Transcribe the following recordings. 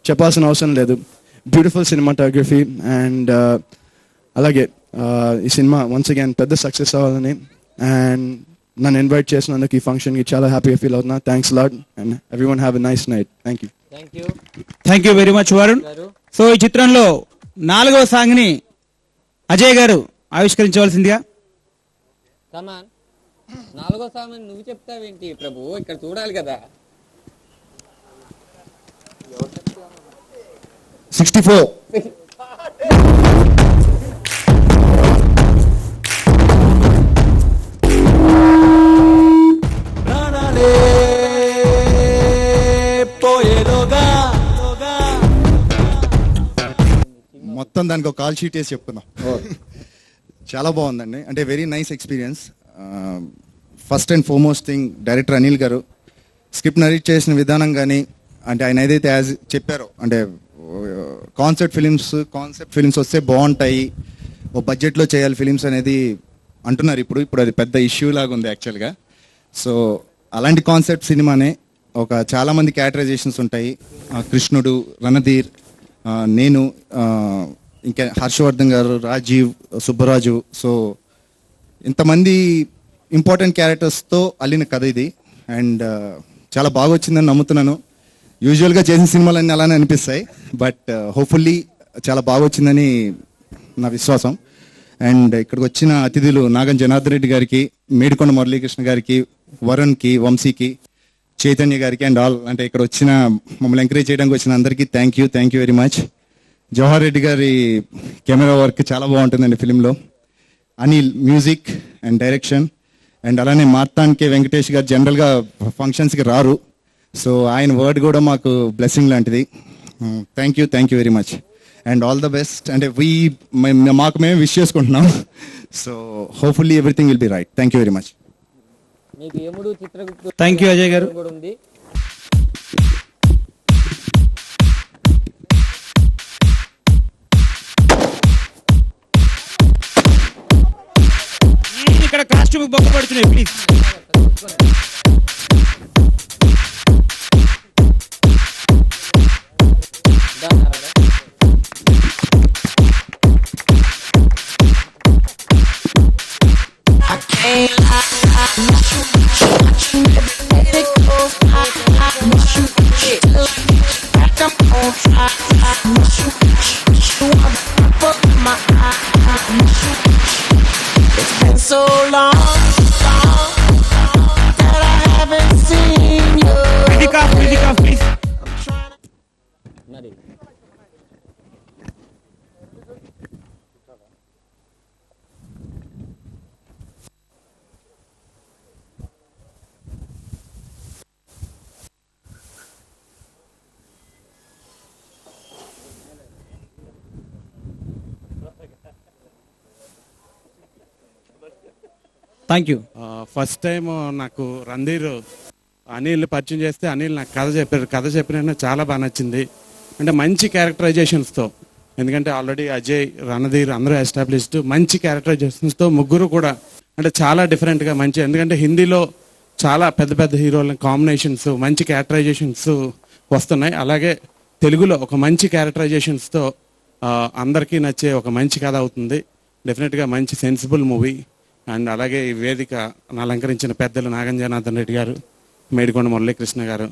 చెప్పాల్సిన అవసరం లేదు. బ్యూటిఫుల్ సినిమాటోగ్రఫీ అండ్ అలాగే ఈ సినిమా వన్స్ అగైన్ పెద్ద సక్సెస్ అవ్వాలని అండ్ నన్ను ఇన్వైట్ చేసినందుకు ఈ ఫంక్షన్కి చాలా హ్యాపీగా ఫీల్ అవుతున్నా. Thanks lot and everyone have a nice night. Thank you very much Varun. So ఈ చిత్రంలో 4వ సాంగ్ని అజయ్ గారు ఆవిష్కరించవలసిందిగా. 4వ సాంగ్ నువ్వు చెప్తావేంటి ప్రభు, ఇక్కడ చూడాలి కదా. 64. మొత్తం దానికి ఒక కాల్ షీట్ వేసి చెప్తున్నాం. చాలా బాగుందండి. అంటే very nice experience. First and foremost thing director Anil గారు స్క్రిప్ట్ నరేట్ చేసిన విధానం కానీ, అంటే ఆయన ఏదైతే యాజ్ చెప్పారో, అంటే కాన్సెప్ట్ ఫిలిమ్స్ వస్తే బాగుంటాయి, ఓ బడ్జెట్లో చేయాలి ఫిలిమ్స్ అనేది అంటున్నారు. ఇప్పుడు అది పెద్ద ఇష్యూ లాగా ఉంది యాక్చువల్గా. సో అలాంటి కాన్సెప్ట్ సినిమానే. చాలామంది క్యారెక్టరైజేషన్స్ ఉంటాయి. కృష్ణుడు, రణధీర్, నేను, ఇంకా హర్షవర్ధన్ గారు, రాజీవ్, సుబ్బరాజు. సో ఇంతమంది ఇంపార్టెంట్ క్యారెక్టర్స్తో అల్లిన కథ ఇది. అండ్ చాలా బాగా వచ్చిందని నమ్ముతున్నాను. యూజువల్గా చేసిన సినిమాలన్నీ అలానే అనిపిస్తాయి, బట్ హోప్ఫుల్లీ చాలా బాగా వచ్చిందని నా విశ్వాసం. అండ్ ఇక్కడికి వచ్చిన అతిథులు నాగం జనార్దన్ రెడ్డి గారికి, మేడికొండ మురళీకృష్ణ గారికి, వరుణ్కి, వంశీకి, చైతన్య గారికి అండ్ ఆల్, అంటే ఇక్కడ వచ్చిన మమ్మల్ని ఎంకరేజ్ చేయడానికి వచ్చిన అందరికీ thank you very much. Jawahar Reddy గారి కెమెరా వర్క్ చాలా బాగుంటుందండి ఫిలింలో. Anil music and direction, and అలానే మార్తాండ్కే వెంకటేష్ గారు జనరల్గా ఫంక్షన్స్కి రారు, సో ఆయన వర్డ్ కూడా మాకు బ్లెస్సింగ్ లాంటిది. Thank you very much and all the best. అంటే మాకు మేము విష్ చేసుకుంటున్నాం. So hopefully everything will be right. Thank you very much. Thank you Ajay గారు. ఇక్కడ కాస్ట్యూమ్ బొక్క పడుతున్నాయి please. It's been so long that I haven't seen you. Pick up, please. Thank you. First time నాకు రణధీర్ అనిల్ పరిచయం చేస్తే అనిల్ నాకు కథ చెప్పిన చాలా బాగా నచ్చింది. అంటే మంచి క్యారెక్టరైజేషన్స్తో, ఎందుకంటే ఆల్రెడీ అజయ్, రణధీర్ అందరూ ఎస్టాబ్లిష్డ్, మంచి క్యారెక్టరైజేషన్స్తో ముగ్గురు కూడా అంటే చాలా డిఫరెంట్గా మంచి, ఎందుకంటే హిందీలో చాలా పెద్ద పెద్ద హీరోల కాంబినేషన్స్, మంచి క్యారెక్టరైజేషన్స్ వస్తున్నాయి. అలాగే తెలుగులో ఒక మంచి క్యారెక్టరైజేషన్స్తో అందరికీ నచ్చే ఒక మంచి కథ అవుతుంది. డెఫినెట్గా మంచి సెన్సిబుల్ మూవీ. అండ్ అలాగే ఈ వేదిక అలంకరించిన పెద్దలు నాగం జనార్దన్ రెడ్డి గారు, మేడికొండ మురళీకృష్ణ గారు,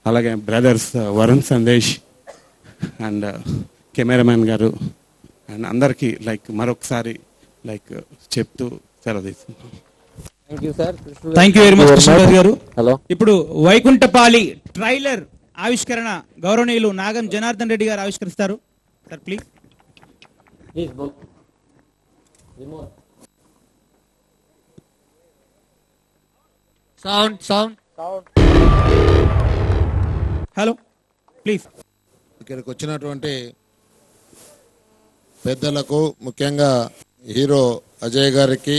అలాగే brothers Varun Sandesh and cameraman గారు అండ్ అందరికీ మరొకసారి చెప్తూ సెలవు తీసుకుంటాం. Thank you very much Krishnaraju గారు. ఇప్పుడు వైకుంఠపాలి ట్రైలర్ ఆవిష్కరణ గౌరవనీయులు నాగం జనార్దన్ రెడ్డి గారు ఆవిష్కరిస్తారు. Sir please. Sound. Hello please. ఇక్కడికి వచ్చినటువంటి పెద్దలకు, ముఖ్యంగా హీరో అజయ్ గారికి,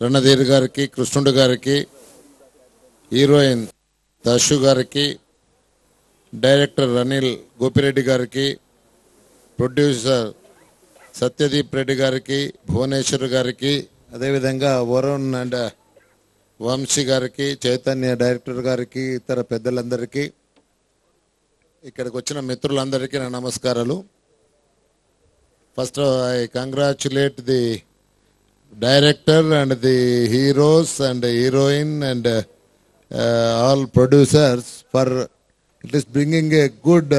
రణధీర్ గారికి, కృష్ణుడు గారికి, హీరోయిన్ దశు గారికి, డైరెక్టర్ అనిల్ గోపిరెడ్డి గారికి, ప్రొడ్యూసర్ సత్యదీప్ రెడ్డి గారికి, భువనేశ్వర్ గారికి, అదేవిధంగా వరుణ్ అండ్ వంశీ గారికి, చైతన్య డైరెక్టర్ గారికి, ఇతర పెద్దలందరికీ ఇక్కడికి వచ్చిన మిత్రులందరికీ నా నమస్కారాలు. First I congratulate the director and the heroes and heroine and all producers for at least bringing a good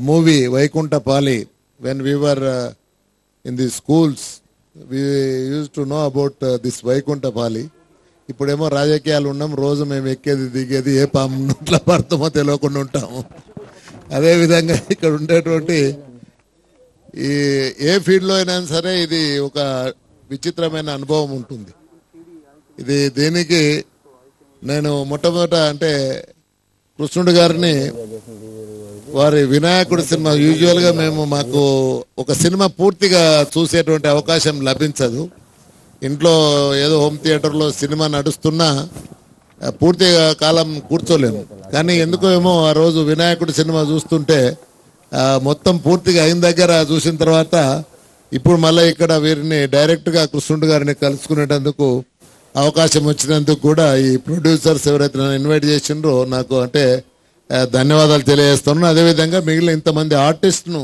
movie Vaikunta Pali. When we were in the schools, we used to know about this Vaikunta Pali. ఇప్పుడేమో రాజకీయాలు ఉన్నాం, రోజు మేము ఎక్కేది దిగేది ఏ పాము నోట్ల పడతామో తెలియకుండా ఉంటాము. అదేవిధంగా ఇక్కడ ఉండేటువంటి ఈ ఏ ఫీల్డ్లో అయినా సరే ఇది ఒక విచిత్రమైన అనుభవం ఉంటుంది. ఇది దీనికి నేను మొట్టమొదట అంటే కృష్ణుడు గారిని వారి వినాయకుడి సినిమా యూజువల్గా మాకు ఒక సినిమా పూర్తిగా చూసేటువంటి అవకాశం లభించదు. ఇంట్లో ఏదో హోమ్ థియేటర్లో సినిమా నడుస్తున్నా పూర్తిగా కాలం కూర్చోలేము. కానీ ఎందుకో ఏమో ఆ రోజు వినాయకుడి సినిమా చూస్తుంటే మొత్తం పూర్తిగా అయిన దగ్గర చూసిన తర్వాత ఇప్పుడు మళ్ళీ ఇక్కడ వీరిని డైరెక్ట్గా కృష్ణుడు గారిని కలుసుకునేటందుకు అవకాశం వచ్చినందుకు కూడా ఈ ప్రొడ్యూసర్స్ ఎవరైతే నన్ను ఇన్వైట్ చేసిండ్రో నాకు అంటే ధన్యవాదాలు తెలియజేస్తున్నాను. అదేవిధంగా మిగిలిన ఇంతమంది ఆర్టిస్ట్ను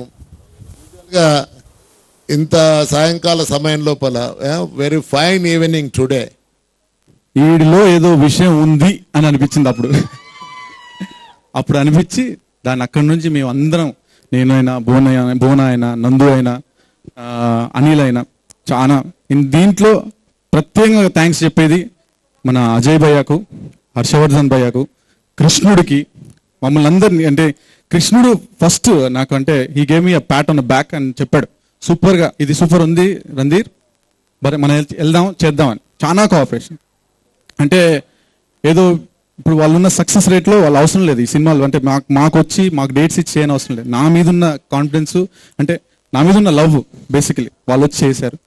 ఇంత సాయంకాల సమయం లోపల వెరీ ఫైన్ ఈవినింగ్ టుడే. వీడిలో ఏదో విషయం ఉంది అని అనిపించింది అప్పుడు అనిపించి దాన్ని అక్కడి నుంచి మేము అందరం, నేనైనా భువన అయినా నందు అయినా అనిల్ అయినా చాలా దీంట్లో ప్రత్యేకంగా థ్యాంక్స్ చెప్పేది మన అజయ్ భయ్యకు, హర్షవర్ధన్ భయ్యకు, కృష్ణుడికి, మమ్మల్ని అందరినీ. అంటే కృష్ణుడు ఫస్ట్ నాకు అంటే he gave me a Pat on the back అని చెప్పాడు, సూపర్గా ఇది సూపర్ ఉంది రణధీర్, మరి మనం వెళ్దాం చేద్దామని. చాలా కోఆపరేషన్. అంటే ఏదో ఇప్పుడు వాళ్ళు ఉన్న సక్సెస్ రేట్లో వాళ్ళు అవసరం లేదు ఈ సినిమాలు. అంటే మాకు వచ్చి మాకు డేట్స్ ఇచ్చి చేయని అవసరం లేదు. నా మీద ఉన్న కాన్ఫిడెన్స్ అంటే నా మీద ఉన్న లవ్ బేసికలీ వాళ్ళు వచ్చి చేశారు.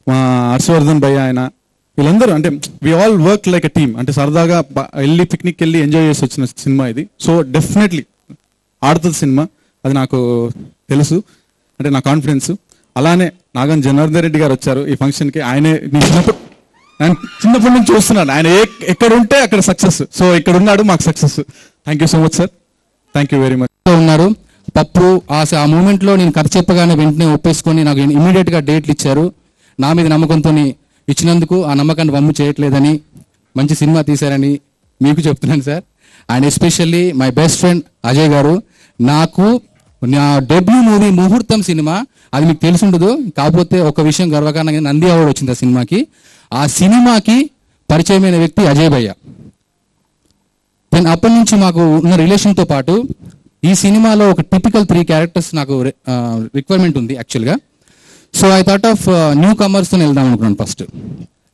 మా హర్షవర్ధన్ భయ్య ఆయన వీళ్ళందరూ అంటే we all work like a team. అంటే సరదాగా వెళ్ళి పిక్నిక్ వెళ్ళి ఎంజాయ్ చేసి వచ్చిన సినిమా ఇది. సో డెఫినెట్లీ ఆడుతుంది సినిమా, అది నాకు తెలుసు, అంటే నా కాన్ఫిడెన్స్. అలానే నాగన్ జనార్దన్ రెడ్డి గారు వచ్చారు ఈ ఫంక్షన్కి. ఆయనే చిన్నప్పటి నుంచి చూస్తున్నాను, ఆయన ఎక్కడ ఉంటే అక్కడ సక్సెస్. సో ఇక్కడ ఉన్నాడు మాకు success. Thank you so much sir, thank you very much. ఉన్నారు పప్పు ఆ మూమెంట్లో నేను కథ చెప్పగానే వెంటనే ఒప్పేసుకొని నాకు ఇమీడియట్గా డేట్లు ఇచ్చారు. నా మీద నమ్మకంతో ఇచ్చినందుకు ఆ నమ్మకాన్ని వమ్ము చేయట్లేదని, మంచి సినిమా తీశారని మీకు చెప్తున్నాను sir. And especially my best friend Ajay గారు, నాకు నా డెబ్యూ మూవీ ముహూర్తం సినిమా, అది మీకు తెలిసి ఉండదు, కాకపోతే ఒక విషయం గర్వకారణంగా నంది అవార్డు వచ్చింది ఆ సినిమాకి. ఆ సినిమాకి పరిచయమైన వ్యక్తి అజయ్ భయ్య. అప్పటి నుంచి మాకు ఉన్న రిలేషన్తో పాటు ఈ సినిమాలో ఒక టిపికల్ 3 క్యారెక్టర్స్ నాకు రిక్వైర్మెంట్ ఉంది యాక్చువల్గా. So I thought of new కమర్స్తో వెళ్దాం అనుకున్నాను ఫస్ట్.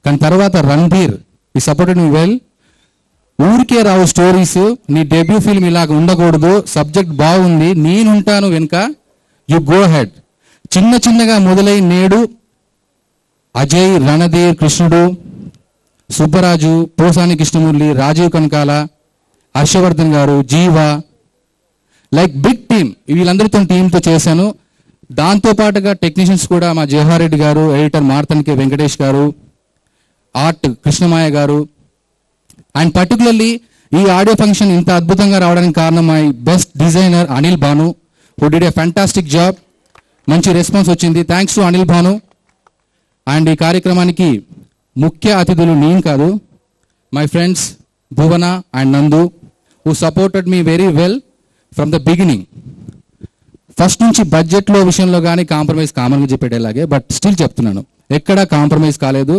కానీ తర్వాత రణధీర్ ఈ సపోర్టెడ్ మీ వెల్. ఊరికే రావు స్టోరీస్, నీ డెబ్యూ ఫిల్మ్ ఇలాగ ఉండకూడదు, సబ్జెక్ట్ బాగుంది, నేనుంటాను వెనుక, యు గో హెడ్. చిన్న చిన్నగా మొదలై నేడు అజయ్, రణధీర్, కృష్ణుడు, సుబ్బరాజు, పోసాని కృష్ణమురళి, రాజీవ్ కనకాల, హర్షవర్ధన్ గారు, జీవా, లైక్ బిగ్ టీమ్, వీళ్ళందరితో టీంతో చేశాను. దాంతోపాటుగా టెక్నీషియన్స్ కూడా మా జవహర్ రెడ్డి గారు, ఎడిటర్ మార్తన్ కే వెంకటేష్ గారు, ఆర్ట్ కృష్ణమాయ గారు. అండ్ పర్టికులర్లీ ఈ ఆడియో ఫంక్షన్ ఇంత అద్భుతంగా రావడానికి కారణం my best designer Anil Bhanu, who did a fantastic job. మంచి రెస్పాన్స్ వచ్చింది, thanks to Anil Bhanu. And ఈ కార్యక్రమానికి ముఖ్య అతిథులు నేను కాదు, my friends Bhuvana and Nandu, who supported me very well from the beginning. First నుంచి బడ్జెట్లో విషయంలో కానీ కాంప్రమైజ్ కామన్గా చెప్పేటలాగే, బట్ స్టిల్ చెప్తున్నాను, ఎక్కడా కాంప్రమైజ్ కాలేదు.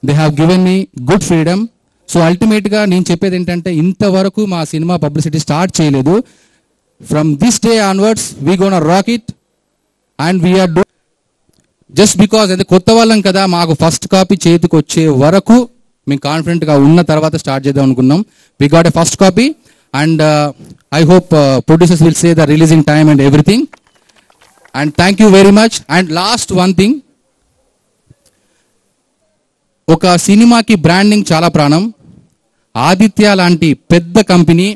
They have given me good freedom. So అల్టిమేట్గా నేను చెప్పేది ఏంటంటే, ఇంతవరకు మా సినిమా పబ్లిసిటీ స్టార్ట్ చేయలేదు. From this day onwards we gonna rock it and we're do just because అయితే కొత్త వాళ్ళం కదా, మాకు ఫస్ట్ కాపీ చేతికి వచ్చే వరకు మేము కాన్ఫిడెంట్గా ఉన్న తర్వాత స్టార్ట్ చేద్దాం అనుకున్నాం. We got a first copy and I hope producers will say the releasing time and everything. And thank you very much. And last one thing, oka cinema ki branding chala pranam. Aditya lanti pedda company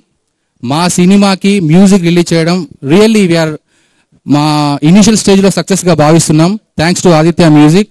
ma cinema ki music release cheyadam really we are ma initial stage lo success ga bhavistunnam. Thanks to Aditya Music.